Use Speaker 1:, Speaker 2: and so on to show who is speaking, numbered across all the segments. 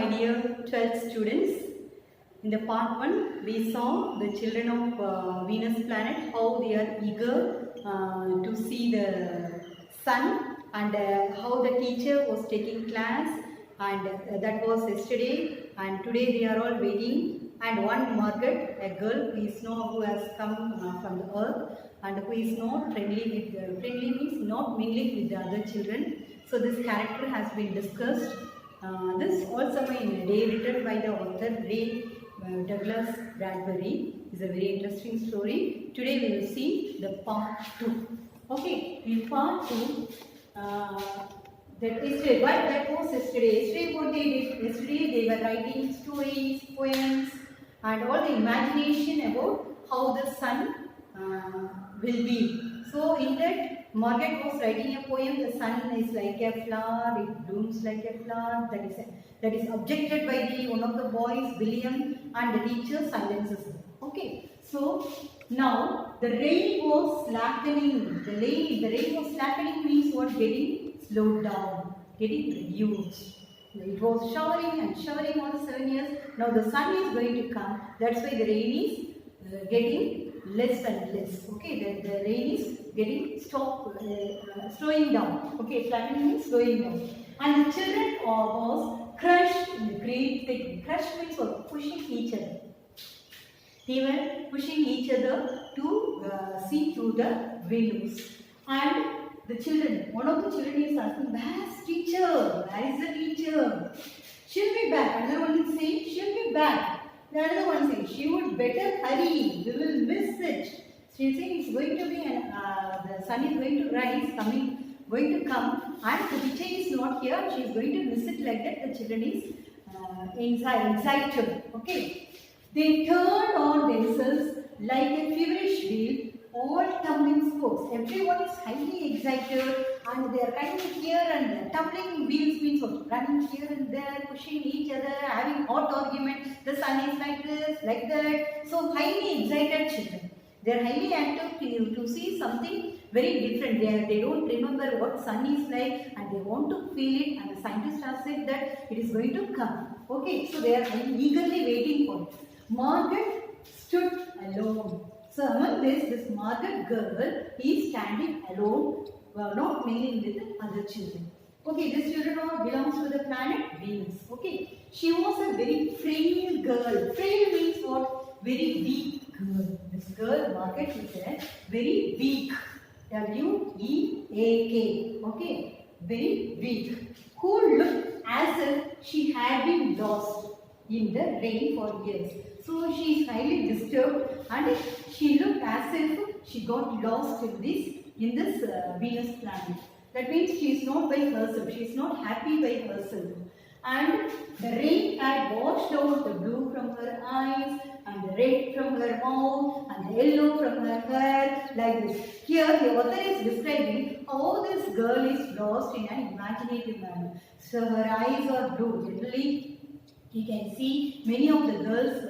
Speaker 1: my dear 12th students. In the part 1, we saw the children of Venus planet, how they are eager to see the sun, and how the teacher was taking class, and that was yesterday, and today they are all waiting. And one Margaret, a girl who has come from the earth and who is not friendly with, friendly means not mingling with the other children. So this character has been discussed. This also in a day written by the author Ray Douglas Bradbury is a very interesting story. Today we will see the part 2. Okay, in part 2, that was yesterday. Yesterday what they did? Yesterday they were writing stories, poems, and all the imagination about how the sun will be. So in that, Margaret was writing a poem. The sun is like a flower, it blooms like a flower. That is objected by one of the boys, William, and the teacher silences him. Okay. So now the rain was slackening. The rain was slackening means what? Getting slowed down, getting reduced. It was showering and showering all 7 years. Now the sun is going to come. That's why the rain is getting less and less. Okay, the rain is getting slowing down. Okay, flattening means slowing down. And the children was crushed in the great thick. Crushed means what? Pushing each other. They were pushing each other to see through the windows. And the children, one of the children is asking, where's teacher? Where is the teacher? She'll be back. Another one is saying, she'll be back. The other one saying, she would better hurry. We will miss it. She's saying it's going to be, the sun is going to rise, going to come, and the teacher is not here. She is going to miss it like that. The children is excited. Okay. They turn on themselves like a feverish wheel, all tumbling spokes. Everyone is highly excited and they are running here and there. Tumbling wheels means what? Running here and there, pushing each other, having hot argument. The sun is like this, like that. So highly excited children. They are highly active to see something very different. They don't remember what sun is like and they want to feel it, and the scientists have said that it is going to come. Okay, so they are eagerly waiting for it. Margaret stood alone. So among this Margaret girl is standing alone, not mingling with the other children. Okay, this children belongs to the planet Venus. Okay, she was a very frail girl. Frail means what? Very weak girl. This girl, Margaret, is a very weak. W-E-A-K. Okay, very weak. Who looked as if she had been lost in the rain for years. So she is highly disturbed and she looked as if she got lost in this Venus planet. That means she is not by herself. She is not happy by herself. And the rain had washed out the blue from her eyes and the red from her mouth and the yellow from her hair, like this. Here the author is describing how this girl is lost in an imaginative manner. So her eyes are blue. Generally, you can see many of the girls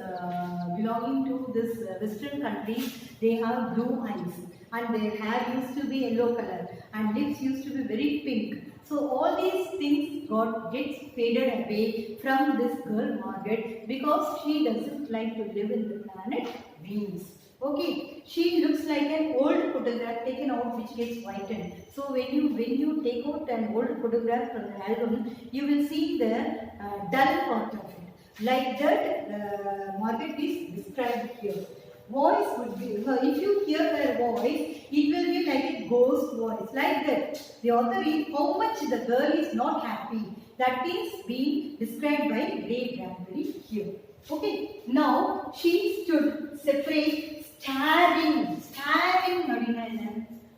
Speaker 1: belonging to this western countries, they have blue eyes and their hair used to be yellow color and lips used to be very pink. So all these things gets faded away from this girl Margaret because she doesn't like to live in the planet Venus. Okay, she looks like an old photograph taken out which gets whitened. So when you take out an old photograph from the album, you will see the dull part of it. Like that, Margaret is described here. Voice would be, if you hear her voice, it will be like a ghost voice, like that. The author is how much the girl is not happy. That is being described by Ray Bradbury here. Okay, now she stood separate, staring,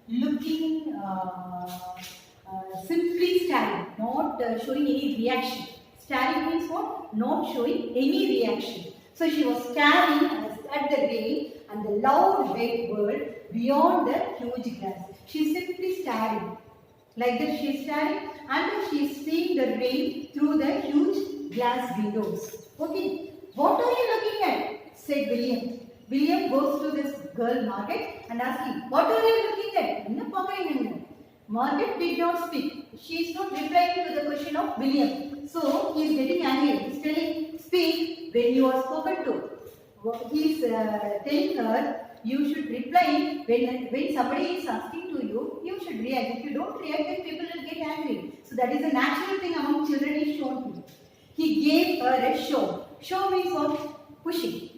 Speaker 1: looking, simply staring, not showing any reaction. Staring means what? Not showing any reaction. So she was staring at the rain and the loud wet world beyond the huge glass. She is simply staring. Like that she is staring and she is seeing the rain through the huge glass windows. Okay. What are you looking at? Said William. William goes to this girl Margaret and asking, what are you looking at? Margaret did not speak. She is not replying to the question of William. So he is getting angry. He is telling when you are spoken to. He is telling her, you should reply when somebody is asking to you, you should react. If you don't react, then people will get angry. So that is a natural thing among children is shown to you. He gave her a show. Show means what? Pushing.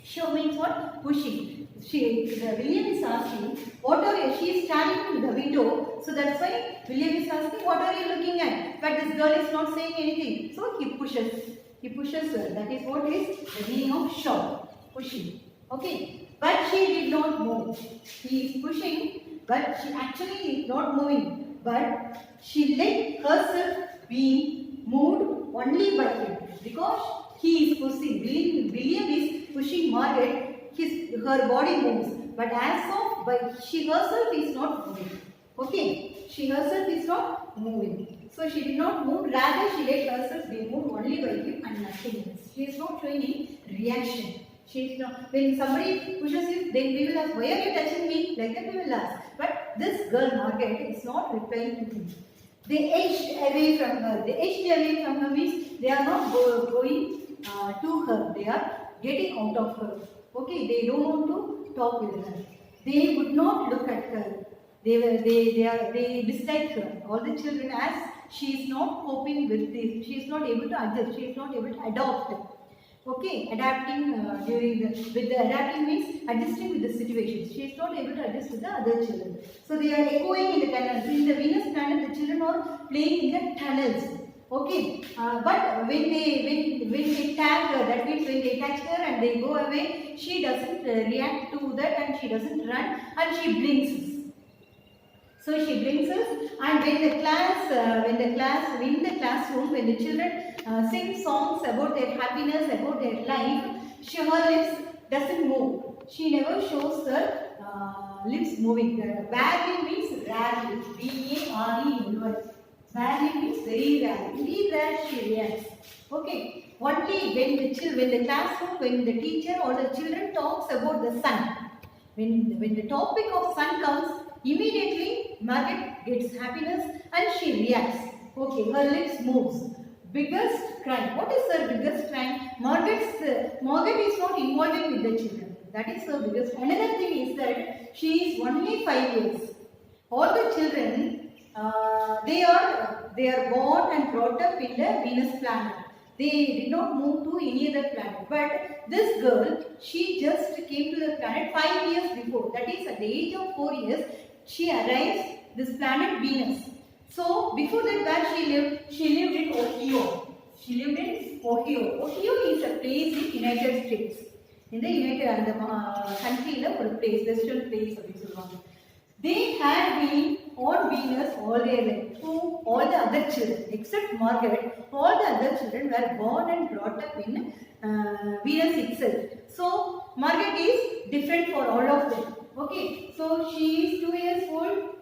Speaker 1: Show means what? Pushing. William is asking, what are you? She is standing in the window. So that's why William is asking, what are you looking at? But this girl is not saying anything. So he pushes. He pushes her. That is what is the meaning of shove. Pushing. Okay. But she did not move. He is pushing, but she actually is not moving. But she let herself be moved only by him. Because he is pushing. William is pushing Margaret. Her body moves. But as of, but she herself is not moving. Okay. She herself is not moving. So she did not move. Rather, she let herself be moved only by him and nothing else. She is not showing any reaction. She is not. When somebody pushes you, then we will ask, why are you touching me? Like that we will ask. But this girl, Margaret, is not replying to him. They edged away from her. They edged away from her means they are not going to her. They are getting out of her. Okay, they don't want to talk with her. They would not look at her. They dislike her. All the children, as she is not coping with this, she is not able to adjust. She is not able to adopt. Okay, adapting adapting means adjusting with the situations. She is not able to adjust with the other children. So they are echoing in the tunnels. In the Venus planet, the children are playing in the tunnels. Okay, but when they tag her, that means when they touch her and they go away, she doesn't react to that and she doesn't run and she blinks. So she blinks us, and in the classroom, when the children sing songs about their happiness, about their life, her lips doesn't move. She never shows her lips moving. Barely means rarely. B-A-R-E-L-Y. Barely means very rare. Very rare she reacts. Okay. Only when the classroom, when the teacher or the children talks about the sun, when the topic of sun comes, immediately Margaret gets happiness and she reacts. Okay, her lips moves. Biggest crime. What is her biggest crime? Margaret is not involving with the children. That is her biggest. Another thing is that she is only 5 years. All the children, they are born and brought up in the Venus planet. They did not move to any other planet. But this girl, she just came to the planet 5 years before. That is, at the age of 4 years, she arrives this planet Venus. So before that, where she lived in Ohio. She lived in Ohio. Ohio is a place in United States. In the United country, a place, western place. They had been on Venus all their life. So all the other children, except Margaret, all the other children were born and brought up in Venus itself. So Margaret is different for all of them. Okay, so she is 2 years old,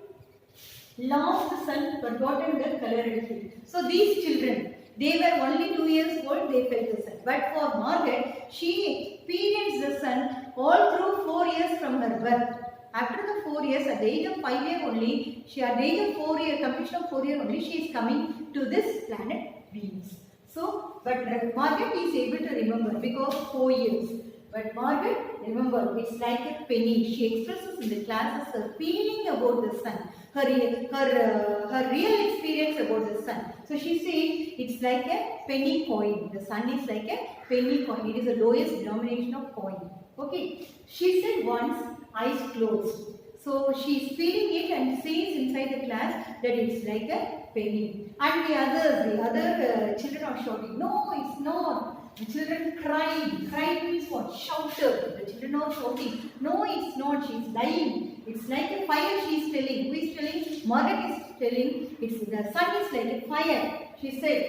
Speaker 1: lost the sun, forgotten the color and hue. So these children, they were only 2 years old, they felt the sun. But for Margaret, she experienced the sun all through 4 years from her birth. After the 4 years, at the age of 5 years only, at the age of 4 years, completion of 4 years only, she is coming to this planet Venus. So, but Margaret is able to remember because 4 years. But Margaret, remember, it's like a penny. She expresses in the classes her feeling about the sun, her real experience about the sun. So she says it's like a penny coin. The sun is like a penny coin. It is the lowest denomination of coin. Okay. She said once, eyes closed. So she is feeling it and says inside the class that it's like a penny. And the other children are shouting, no, it's not. The children cried. Cried means what? Shouted. The children are shouting. No, it's not. She's lying. It's like a fire she is telling. Who is telling? Margaret is telling. The sun is like a fire. She said,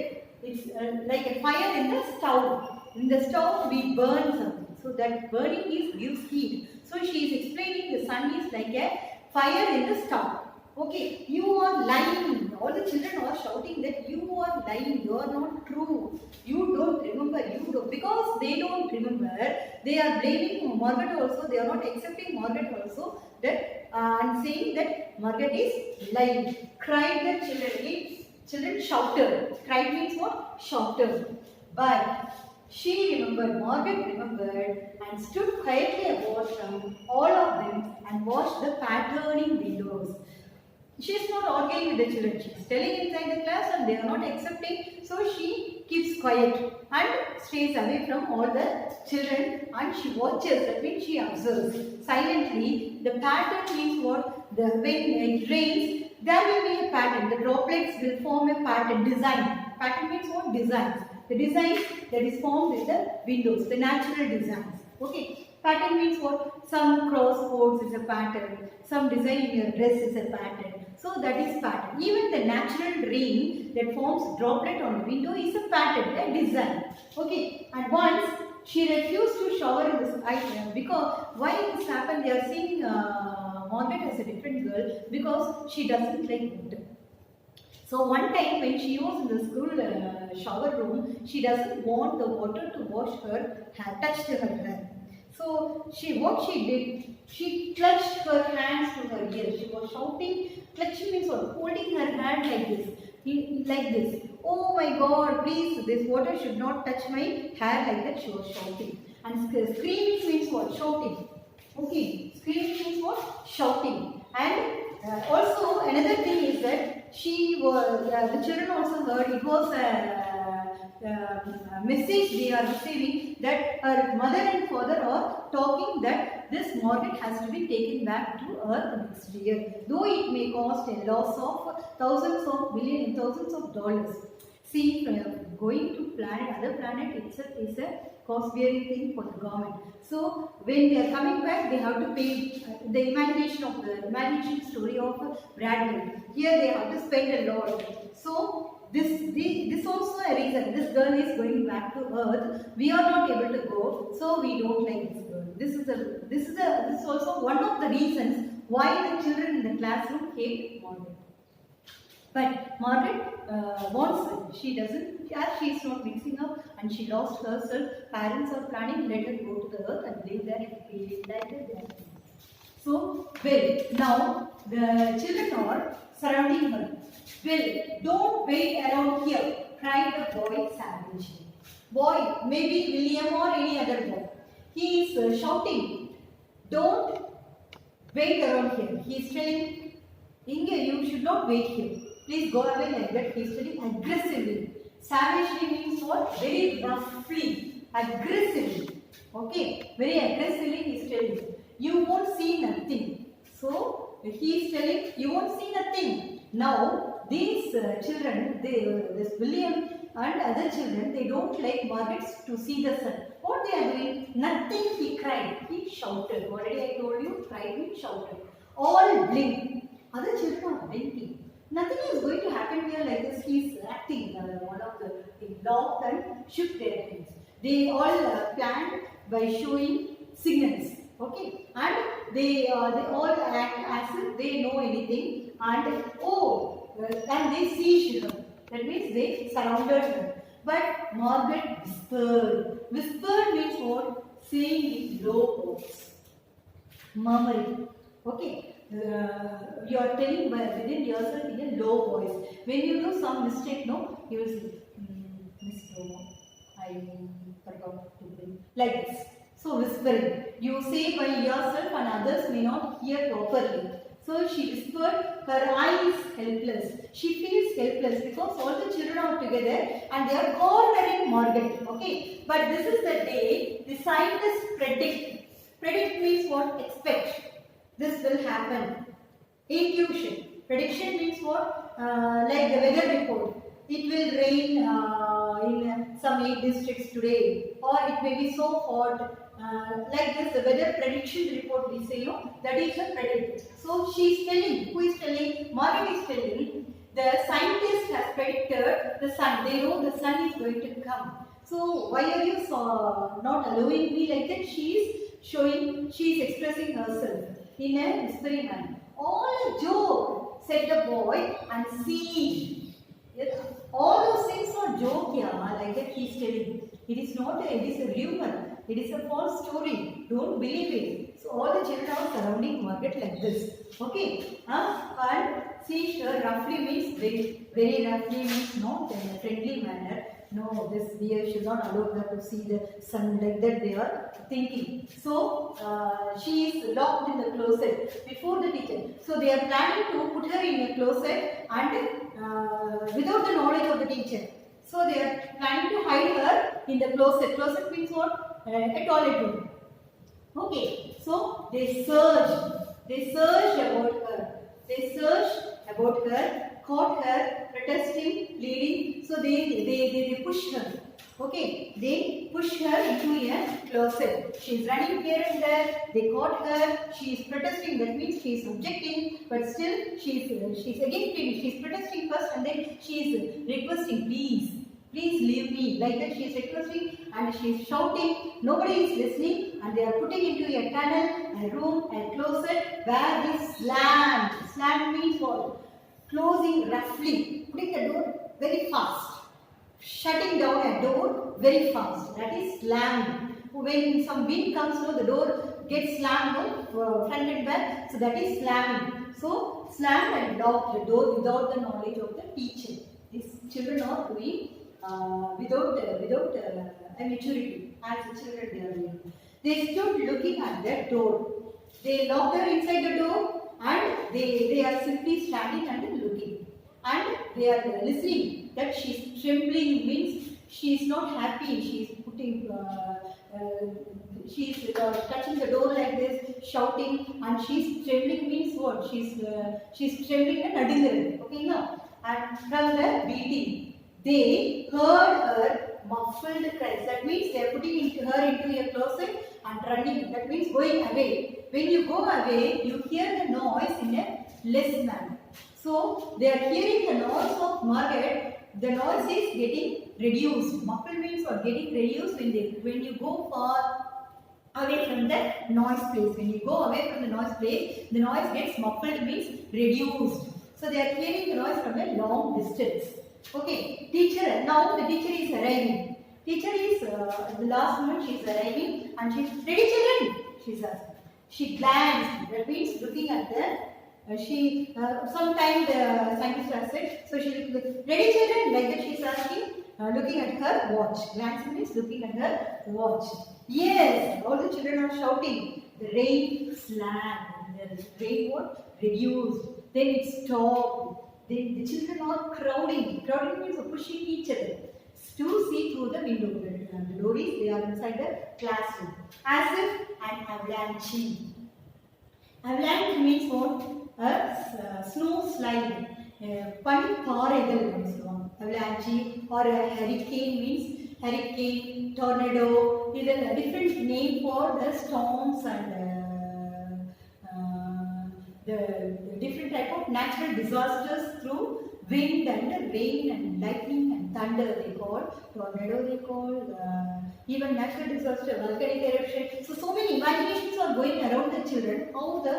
Speaker 1: it's like a fire in the stove. In the stove we burn something. So that burning gives heat. So she is explaining the sun is like a fire in the stove. Okay, you are lying. All the children are shouting that you are lying. You are not true. You don't remember. Because they don't remember. They are blaming Margaret also. They are not accepting Margaret also. That and saying that Margaret is lying. Cried the children. Children shouted. Cried means what? Shouted. But Margaret remembered and stood quietly about all of them and watched the patterning windows. She is not arguing with the children. She is telling inside the class and they are not accepting. So she keeps quiet and stays away from all the children and she watches. That means she observes silently. The pattern means what? When it rains, there will be a pattern. The droplets will form a pattern, design. Pattern means what? Designs. The designs that is formed in the windows, the natural designs. Okay. Pattern means what? Some cross codes is a pattern. Some design in your dress is a pattern. So that is pattern. Even the natural rain that forms droplet on the window is a pattern, a design. Okay. And once she refused to shower in the sky because why this happened? They are seeing Margaret as a different girl because she doesn't like water. So one time when she was in the school shower room, she doesn't want the water to wash her hair, touch her hair. So what she did, she clutched her hands to her ears. She was shouting. Clutching means what? Holding her hand like this. Oh my God! Please, this water should not touch my hair like that. She was shouting. And screaming means what? Shouting. Okay, screaming means what? Shouting. And also another thing is that the children also heard it was a message they are receiving that her mother and father are talking that this Margaret has to be taken back to Earth next year, though it may cost a loss of thousands of dollars. See, going to other planet itself is a cost-bearing thing for the government. So when they are coming back, they have to pay the imagination story of Bradley. Here they have to spend a lot. So this also a reason. This girl is going back to Earth. We are not able to go, so we don't like this girl. This is also one of the reasons why the children in the classroom hate Margaret. But Margaret wants it. She doesn't, as she is not mixing up and she lost herself, parents are planning let her go to the Earth and live there if they like it. So, now the children are surrounding her. Don't wait around here, cried the boy savagely. Boy, maybe William or any other boy. He is shouting, don't wait around here. He is telling, Inge, you should not wait here. Please go away like that. He is telling aggressively. Savagely means what? Very roughly, aggressively. Okay, very aggressively he is telling. You won't see nothing. So, he is telling, you won't see nothing. Now, these children, this William and other children, they don't like Margaret to see the sun. What they are doing? Nothing, he cried. He shouted. Already I told you, cried means shouted. All blink. Other children are blinking. Nothing is going to happen here like this. He is acting. One of the laughed and shook their heads. They all planned by showing signals. Okay, and they all act as if they know anything, and and they sieged her. That means they surrounded her. But Margaret whispered. Whispered means what? Saying in low voice, murmuring. Okay, you are telling within yourself in a low voice. When you do some mistake, no, you will say, Miss Roma, I forgot to bring like this. So whispering, you say by yourself and others may not hear properly. So she whispered, her eyes helpless. She feels helpless because all the children are together and they are cornering Margaret. Okay, but this is the day the scientists predict. Predict means what? Expect. This will happen. Intuition. Prediction means what? Like the weather report. It will rain in some 8 districts today, or it may be so hot. Like this, the weather prediction report we say, that is a predict. So she is telling, who is telling? Margaret is telling, the scientist has predicted the sun. They know the sun is going to come. So why are you not allowing me like that? She is showing, she is expressing herself in a whispering manner. All a joke, said the boy, and see. All those things are joke, like that he is telling. It is not it is a rumor. It is a false story. Don't believe it. So all the children are surrounding Margaret like this. Okay. And see, roughly means very roughly means not in a friendly manner. no, this deer should not allow her to see the sun, like that they are thinking. So she is locked in the closet before the teacher. So they are planning to put her in a closet and without the knowledge of the teacher. So they are planning to hide her in the closet. Closet means what? A toilet room. Okay. So they searched. They searched about her. They searched about her, caught her, protesting, pleading. So they pushed her. Okay, they pushed her into a closet. She is running here and there. They caught her. She is protesting. That means she is objecting, but still she is again pleading. She is protesting first, and then she is requesting, please, please leave me. Like that, she is requesting and she is shouting. Nobody is listening, and they are putting into a tunnel, a room, a closet where they slammed. Slammed means what? Closing roughly, putting the door very fast. Shutting down a door very fast. That is slammed. When some wind comes, no, the door gets slammed, no, front and back. So that is slamming. So slammed and locked the door without the knowledge of the teacher. These children are doing without a maturity. As the children they are doing. They stood looking at the door. They locked her inside the door, and they are simply standing and looking. And they are listening. That she is trembling means she is not happy. She is putting, she is touching the door like this, shouting, and she is trembling means what? She is trembling and nudging. Okay, now, and from the beating, they heard her muffled cries. That means they are putting her into a closet and running. That means going away. When you go away, you hear the noise in a less manner. So they are hearing the noise of Margaret. The noise is getting reduced. Muffled means what? Getting reduced when you go far away from the noise place. When you go away from the noise place, the noise gets muffled means reduced. So they are hearing the noise from a long distance. Okay, teacher. Now the teacher is arriving. Teacher is the last moment she is arriving, and she is ready, children. She is asking. She glanced. That means looking at the. Sometime the scientist has said, so she looked, ready children, like that she is asking, looking at her watch. Glancing means looking at her watch. Yes, all the children are shouting. The rain slammed. The rain what? Reduced. Then it stopped. Then the children are crowding. Crowding means pushing each other to see through the window. The door is, they are inside the classroom. As if an avalanche. Avalanche means what? A snow slide. Avalanche or a hurricane means hurricane, tornado. Is a different name for the storms and the different type of natural disasters through wind and rain and lightning and thunder. They call tornado. They call even natural disaster, volcanic eruption. So many imaginations are going around the children how the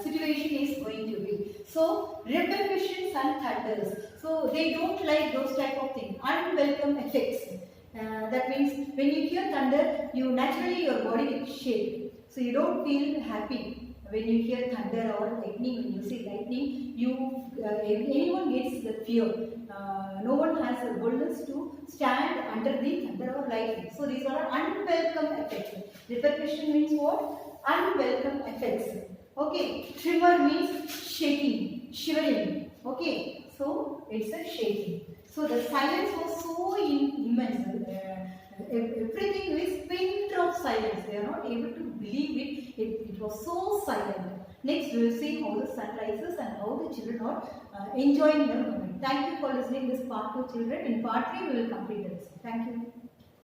Speaker 1: situation is going to be. So repercussions and thunders. So they don't like those type of things. Unwelcome effects. That means when you hear thunder, you naturally your body will shake. So you don't feel happy. When you hear thunder or lightning, when you see lightning, anyone gets the fear. No one has the boldness to stand under the thunder or lightning. So these are unwelcome effects. Repercussion means what? Unwelcome effects. Okay. Tremor means shaking, shivering. Okay. So it's a shaking. So the silence was so immense. Everything is pin drop silence. They are not able to believe it. It was so silent. Next, we will see how the sun rises and how the children are enjoying the moment. Thank you for listening this part 2, children. In part 3, we will complete this. Thank you.